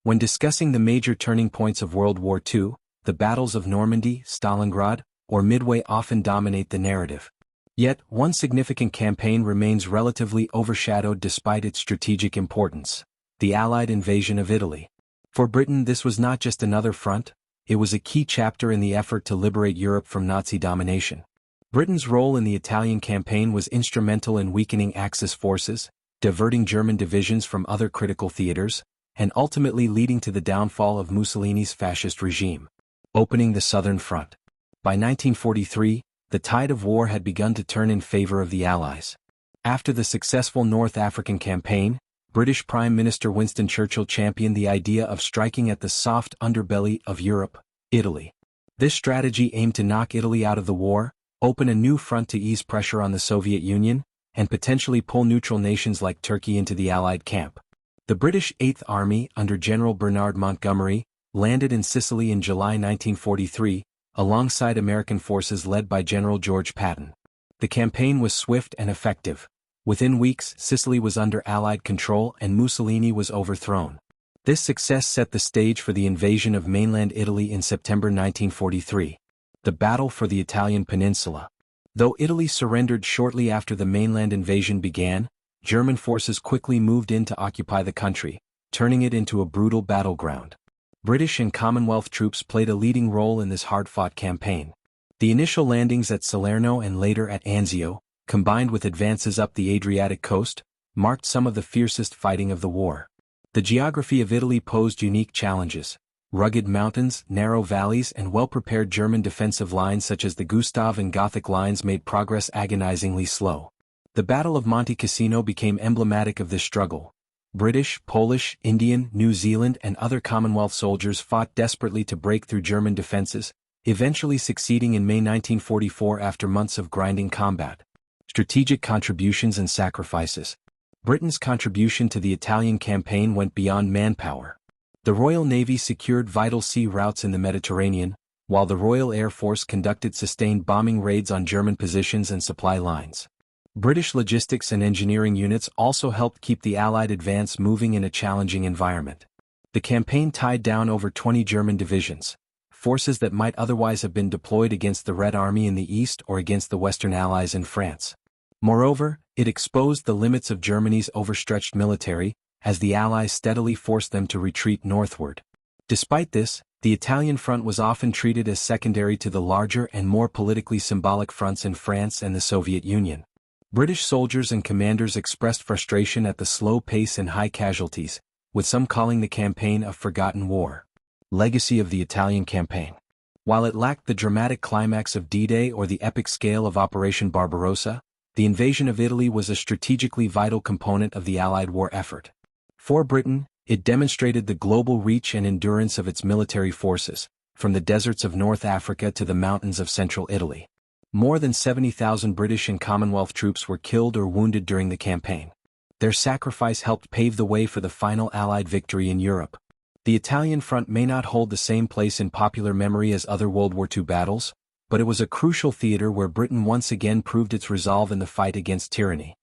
When discussing the major turning points of World War II, the battles of Normandy, Stalingrad, or Midway often dominate the narrative. Yet, one significant campaign remains relatively overshadowed despite its strategic importance: the Allied invasion of Italy. For Britain, this was not just another front, it was a key chapter in the effort to liberate Europe from Nazi domination. Britain's role in the Italian campaign was instrumental in weakening Axis forces, diverting German divisions from other critical theaters, and ultimately leading to the downfall of Mussolini's fascist regime. Opening the Southern Front. By 1943, the tide of war had begun to turn in favor of the Allies. After the successful North African campaign, British Prime Minister Winston Churchill championed the idea of striking at the soft underbelly of Europe, Italy. This strategy aimed to knock Italy out of the war, open a new front to ease pressure on the Soviet Union, and potentially pull neutral nations like Turkey into the Allied camp. The British Eighth Army, under General Bernard Montgomery, landed in Sicily in July 1943, alongside American forces led by General George Patton. The campaign was swift and effective. Within weeks, Sicily was under Allied control and Mussolini was overthrown. This success set the stage for the invasion of mainland Italy in September 1943. The battle for the Italian peninsula. Though Italy surrendered shortly after the mainland invasion began, German forces quickly moved in to occupy the country, turning it into a brutal battleground. British and Commonwealth troops played a leading role in this hard-fought campaign. The initial landings at Salerno and later at Anzio, combined with advances up the Adriatic coast, marked some of the fiercest fighting of the war. The geography of Italy posed unique challenges. Rugged mountains, narrow valleys, and well-prepared German defensive lines such as the Gustav and Gothic lines made progress agonizingly slow. The Battle of Monte Cassino became emblematic of this struggle. British, Polish, Indian, New Zealand, and other Commonwealth soldiers fought desperately to break through German defenses, eventually succeeding in May 1944 after months of grinding combat. Strategic contributions and sacrifices. Britain's contribution to the Italian campaign went beyond manpower. The Royal Navy secured vital sea routes in the Mediterranean, while the Royal Air Force conducted sustained bombing raids on German positions and supply lines. British logistics and engineering units also helped keep the Allied advance moving in a challenging environment. The campaign tied down over 20 German divisions, forces that might otherwise have been deployed against the Red Army in the east or against the Western Allies in France. Moreover, it exposed the limits of Germany's overstretched military, as the Allies steadily forced them to retreat northward. Despite this, the Italian front was often treated as secondary to the larger and more politically symbolic fronts in France and the Soviet Union. British soldiers and commanders expressed frustration at the slow pace and high casualties, with some calling the campaign a forgotten war. Legacy of the Italian campaign. While it lacked the dramatic climax of D-Day or the epic scale of Operation Barbarossa, the invasion of Italy was a strategically vital component of the Allied war effort. For Britain, it demonstrated the global reach and endurance of its military forces, from the deserts of North Africa to the mountains of central Italy. More than 70,000 British and Commonwealth troops were killed or wounded during the campaign. Their sacrifice helped pave the way for the final Allied victory in Europe. The Italian front may not hold the same place in popular memory as other World War II battles, but it was a crucial theater where Britain once again proved its resolve in the fight against tyranny.